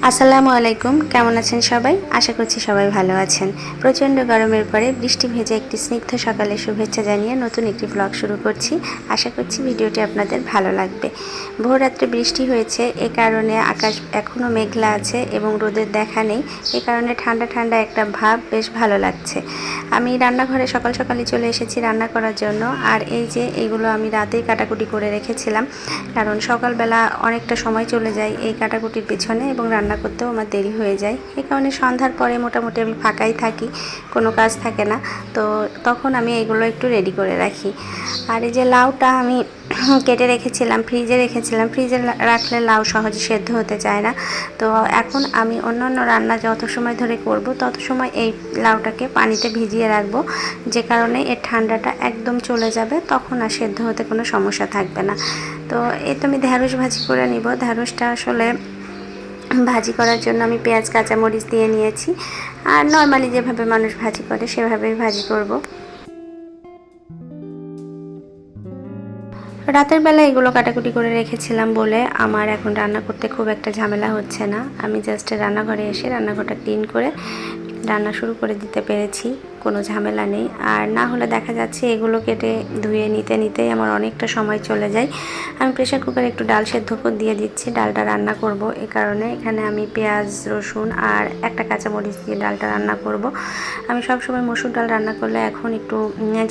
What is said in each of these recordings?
আসসালামু আলাইকুম, কেমন আছেন সবাই? আশা করছি সবাই ভালো আছেন। প্রচণ্ড গরমের পরে বৃষ্টি ভেজা একটি স্নিগ্ধ সকালে শুভেচ্ছা জানিয়ে নতুন একটি ব্লগ শুরু করছি। আশা করছি ভিডিওটি আপনাদের ভালো লাগবে। ভোররাত্রে বৃষ্টি হয়েছে, এ কারণে আকাশ এখনও মেঘলা আছে এবং রোদের দেখা নেই। এ কারণে ঠান্ডা ঠান্ডা একটা ভাব, বেশ ভালো লাগছে। আমি রান্নাঘরে সকাল সকালই চলে এসেছি রান্না করার জন্য। আর এই যে এইগুলো আমি রাতেই কাটাকুটি করে রেখেছিলাম, কারণ সকালবেলা অনেকটা সময় চলে যায় এই কাটাকুটির পেছনে এবং রান্না করতেও আমার দেরি হয়ে যায়। এই কারণে সন্ধ্যার পরে মোটামুটি আমি ফাঁকাই থাকি, কোনো কাজ থাকে না, তো তখন আমি এগুলো একটু রেডি করে রাখি। আর এই যে লাউটা আমি কেটে রেখেছিলাম, ফ্রিজে রেখেছিলাম। ফ্রিজে রাখলে লাউ সহজে সেদ্ধ হতে চায় না। তো এখন আমি অন্যান্য রান্না যত সময় ধরে করব তত সময় এই লাউটাকে পানিতে ভিজিয়ে রাখবো, যে কারণে এর ঠান্ডাটা একদম চলে যাবে, তখন আর সেদ্ধ হতে কোনো সমস্যা থাকবে না। তো এই তো আমি ঢ্যাঁড়স ভাজি করে নিব। ঢ্যাঁড়সটা আসলে ভাজি করার জন্য আমি পেঁয়াজ কাঁচামরিচ দিয়ে নিয়েছি, আর নর্মালি যেভাবে মানুষ ভাজি করে সেভাবেই ভাজি করব। রাতের বেলা এগুলো কাটাকুটি করে রেখেছিলাম বলে আমার এখন রান্না করতে খুব একটা ঝামেলা হচ্ছে না। আমি জাস্ট রান্নাঘরে এসে রান্নাঘরটা ক্লিন করে রান্না শুরু করে দিতে পেরেছি, কোনো ঝামেলা নেই। আর না হলে দেখা যাচ্ছে এগুলো কেটে ধুয়ে নিতে নিতেই আমার অনেকটা সময় চলে যায়। আমি প্রেশার কুকারে একটু ডাল সেদ্ধ করে দিয়ে দিচ্ছি, ডালটা রান্না করব। এই কারণে এখানে আমি পেঁয়াজ, রসুন আর একটা কাঁচামরিচ দিয়ে ডালটা রান্না করব। আমি সবসময় মসুর ডাল রান্না করলে এখন একটু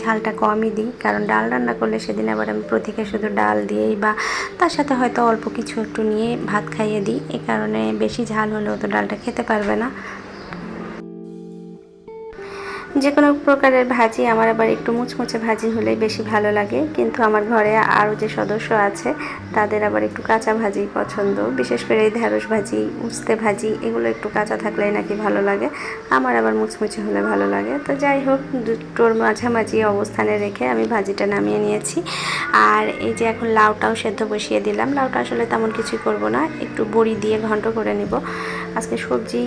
ঝালটা কমই দিই, কারণ ডাল রান্না করলে সেদিন আবার আমি প্রতীকে শুধু ডাল দিয়েই বা তার সাথে হয়তো অল্প কিছু একটু নিয়ে ভাত খাইয়ে দিই। এই কারণে বেশি ঝাল হলেও তো ডালটা খেতে পারবে না। যে কোনো প্রকারের ভাজি আমার আবার একটু মুচমুচে ভাজি হলেই বেশি ভালো লাগে, কিন্তু আমার ঘরে আরও যে সদস্য আছে তাদের আবার একটু কাঁচা ভাজি পছন্দ। বিশেষ করে এই ঢ্যাঁড়স ভাজি, উস্তে ভাজি, এগুলো একটু কাঁচা থাকলেই নাকি ভালো লাগে। আমার আবার মুচমুচে হলে ভালো লাগে। তো যাই হোক, দুটোর মাঝামাঝি অবস্থানে রেখে আমি ভাজিটা নামিয়ে নিয়েছি। আর এই যে এখন লাউটাও সেদ্ধ বসিয়ে দিলাম। লাউটা আসলে তেমন কিছুই করব না, একটু বড়ি দিয়ে ঘন্ট করে নিব। আজকে সবজি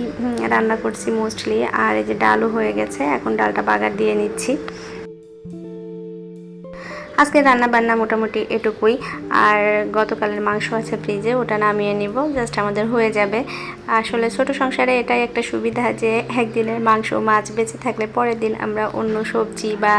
রান্না করছি মোস্টলি। আর এই যে ডালও হয়ে গেছে, এখন ডালটা বাগার দিয়ে নিচ্ছি। আজকে রান্না বান্না মোটামুটি এটুকুই। আর গতকালের মাংস আছে ফ্রিজে, ওটা নামিয়ে নিব, জাস্ট আমাদের হয়ে যাবে। আসলে ছোট সংসারে এটাই একটা সুবিধা যে একদিনের মাংস মাছ বেঁচে থাকলে পরের দিন আমরা অন্য সবজি বা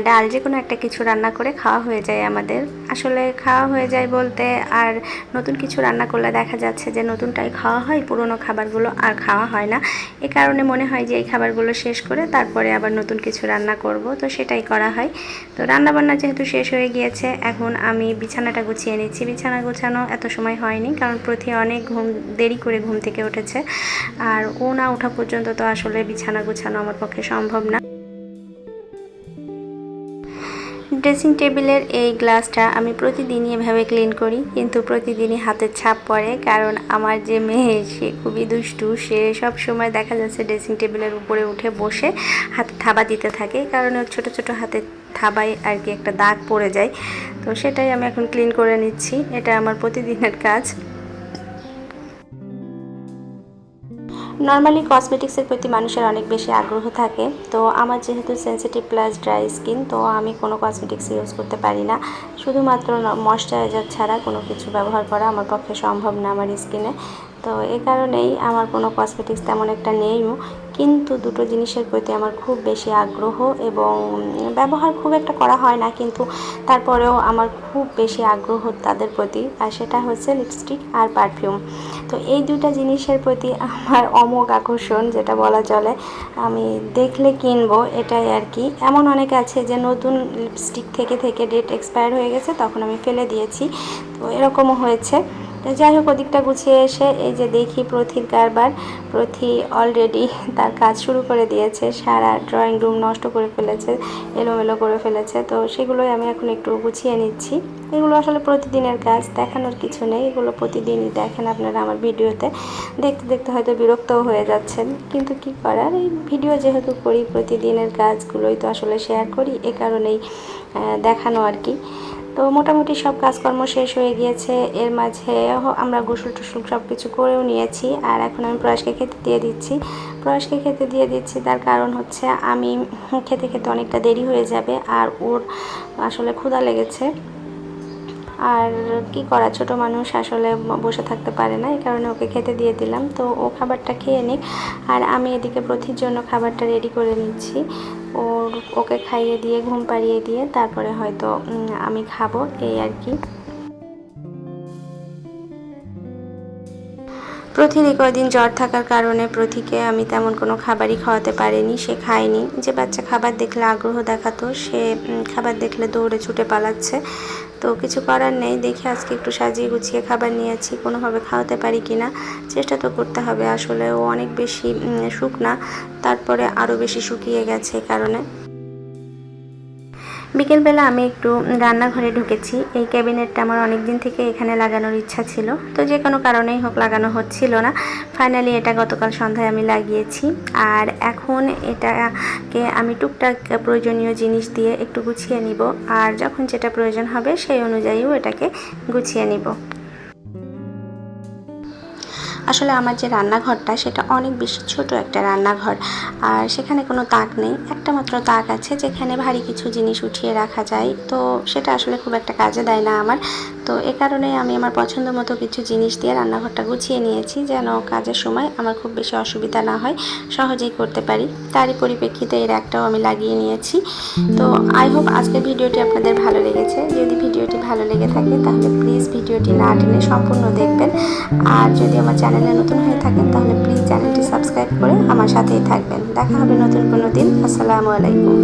ডাল যে কোনো একটা কিছু রান্না করে খাওয়া হয়ে যায় আমাদের। আসলে খাওয়া হয়ে যায় বলতে, আর নতুন কিছু রান্না করলে দেখা যাচ্ছে যে নতুনটাই খাওয়া হয়, পুরনো খাবারগুলো আর খাওয়া হয় না। এ কারণে মনে হয় যে এই খাবারগুলো শেষ করে তারপরে আবার নতুন কিছু রান্না করব, তো সেটাই করা হয়। তো রান্নাবান্না যেহেতু শেষ হয়ে গিয়েছে, এখন আমি বিছানাটা গুছিয়ে নিচ্ছি। বিছানা গোছানো এত সময় হয়নি, কারণ প্রতি অনেক দেরি করে ঘুম থেকে উঠেছে। আর ও না ওঠা পর্যন্ত তো আসলে বিছানা গোছানো আমার পক্ষে সম্ভব না। ড্রেসিং টেবিলের এই গ্লাসটা আমি প্রতিদিনই এভাবে ক্লিন করি, কিন্তু প্রতিদিনই হাতের ছাপ পড়ে, কারণ আমার যে মেয়ে সে খুবই দুষ্টু। সে সব সময় দেখা যাচ্ছে ড্রেসিং টেবিলের উপরে উঠে বসে হাতে থাবা দিতে থাকে, কারণ ওর ছোটো ছোটো হাতে থাবায় আর কি একটা দাগ পড়ে যায়। তো সেটাই আমি এখন ক্লিন করে নিচ্ছি, এটা আমার প্রতিদিনের কাজ। নর্মালি কসমেটিক্সের প্রতি মানুষের অনেক বেশি আগ্রহ থাকে। তো আমার যেহেতু সেন্সিটিভ প্লাস ড্রাই স্কিন, তো আমি কোনো কসমেটিক্স ইউজ করতে পারি না। শুধুমাত্র ময়শ্চারাইজার ছাড়া কোনো কিছু ব্যবহার করা আমার পক্ষে সম্ভব না আমার স্কিনে। তো এই কারণেই আমার কোনো কসমেটিক্স তেমন একটা নেইও, কিন্তু দুটো জিনিসের প্রতি আমার খুব বেশি আগ্রহ, এবং ব্যবহার খুব একটা করা হয় না, কিন্তু তারপরেও আমার খুব বেশি আগ্রহ তাদের প্রতি। আর সেটা হচ্ছে লিপস্টিক আর পারফিউম। তো এই দুটা জিনিসের প্রতি আমার অমোঘ আকর্ষণ, যেটা বলা চলে। আমি দেখলে কিনবো, এটাই আর কি। এমন অনেক আছে যে নতুন লিপস্টিক থেকে থেকে ডেট এক্সপায়ার হয়ে গেছে, তখন আমি ফেলে দিয়েছি। তো এরকমও হয়েছে। তো যাই হোক, ওদিকটা গুছিয়ে এসে এই যে দেখি প্রথির কারবার। প্রথি অলরেডি তার কাজ শুরু করে দিয়েছে, সারা ড্রয়িং রুম নষ্ট করে ফেলেছে, এলোমেলো করে ফেলেছে। তো সেগুলোই আমি এখন একটু গুছিয়ে নিচ্ছি। এগুলো আসলে প্রতিদিনের কাজ, দেখানোর কিছু নেই, এগুলো প্রতিদিনই দেখেন আপনারা আমার ভিডিওতে। দেখতে দেখতে হয়তো বিরক্তও হয়ে যাচ্ছেন, কিন্তু কি করার, এই ভিডিও যেহেতু করি প্রতিদিনের কাজগুলোই তো আসলে শেয়ার করি, এ কারণেই দেখানো আর কি। তো মোটামুটি সব কাজকর্ম শেষ হয়ে গিয়েছে। এর মাঝে আমরা গোসল টোসল সব কিছু করেও নিয়েছি। আর এখন আমি প্রয়াসকে খেতে দিয়ে দিচ্ছি। প্রয়াসকে খেতে দিয়ে দিচ্ছি, তার কারণ হচ্ছে আমি খেতে খেতে অনেকটা দেরি হয়ে যাবে, আর ওর আসলে ক্ষুধা লেগেছে। আর কি করা, ছোট মানুষ আসলে বসে থাকতে পারে না, এই কারণে ওকে খেতে দিয়ে দিলাম। তো ও খাবারটা খেয়ে নিক, আর আমি এদিকে প্রতির জন্য খাবারটা রেডি করে নিচ্ছি। ওকে খাইয়ে দিয়ে ঘুম পাড়িয়ে দিয়ে তারপরে হয়তো আমি খাবো, এই আর কি। প্রথির এই কয়দিন জ্বর থাকার কারণে প্রথিকে আমি তেমন কোনো খাবারই খাওয়াতে পারিনি, সে খায়নি। যে বাচ্চা খাবার দেখলে আগ্রহ দেখাতো, সে খাবার দেখলে দৌড়ে ছুটে পালাচ্ছে। তো কিছু করার নেই, দেখে আজকে একটু সাজিয়ে গুছিয়ে খাবার নিয়েছি, কোনোভাবে খাওয়াতে পারি কিনা চেষ্টা তো করতে হবে। আসলে ও অনেক বেশি শুকনা, তারপরে আরও বেশি শুকিয়ে গেছে কারণে। বিকেলবেলা আমি একটু রান্নাঘরে ঢুকেছি। এই ক্যাবিনেটটা আমার অনেক দিন থেকে এখানে লাগানোর ইচ্ছা ছিল, তো যে কোনো কারণেই হোক লাগানো হচ্ছিল না। ফাইনালি এটা গতকাল সন্ধ্যায় আমি লাগিয়েছি, আর এখন এটাকে আমি টুকটাক প্রয়োজনীয় জিনিস দিয়ে একটু গুছিয়ে নিব, আর যখন যেটা প্রয়োজন হবে সেই অনুযায়ীও এটাকে গুছিয়ে নিব। আসলে আমার যে রান্নাঘরটা সেটা অনেক বেশি ছোট একটা রান্নাঘর, আর সেখানে কোনো তাক নেই, একটা মাত্র তাক আছে যেখানে ভারী কিছু জিনিস উঠিয়ে রাখা যায়। তো সেটা আসলে খুব একটা কাজে দেয় না আমার। তো এ কারণে আমি আমার পছন্দ মতো কিছু জিনিস দিয়ে রান্নাঘরটা গুছিয়ে নিয়েছি, যেন কাজের সময় আমার খুব বেশি অসুবিধা না হয়, সহজেই করতে পারি। তারই পরিপ্রেক্ষিতে এর একটাও আমি লাগিয়ে নিয়েছি। তো আই হোপ আজকের ভিডিওটি আপনাদের ভালো লেগেছে। যদি ভিডিওটি ভালো লেগে থাকে তাহলে প্লিজ ভিডিওটি না টেনে সম্পূর্ণ দেখবেন। আর যদি আমার চ্যানেলে নতুন হয়ে থাকেন তাহলে প্লিজ চ্যানেলটি সাবস্ক্রাইব করে আমার সাথেই থাকবেন। দেখা হবে নতুন কোনো দিন। আসসালামু আলাইকুম।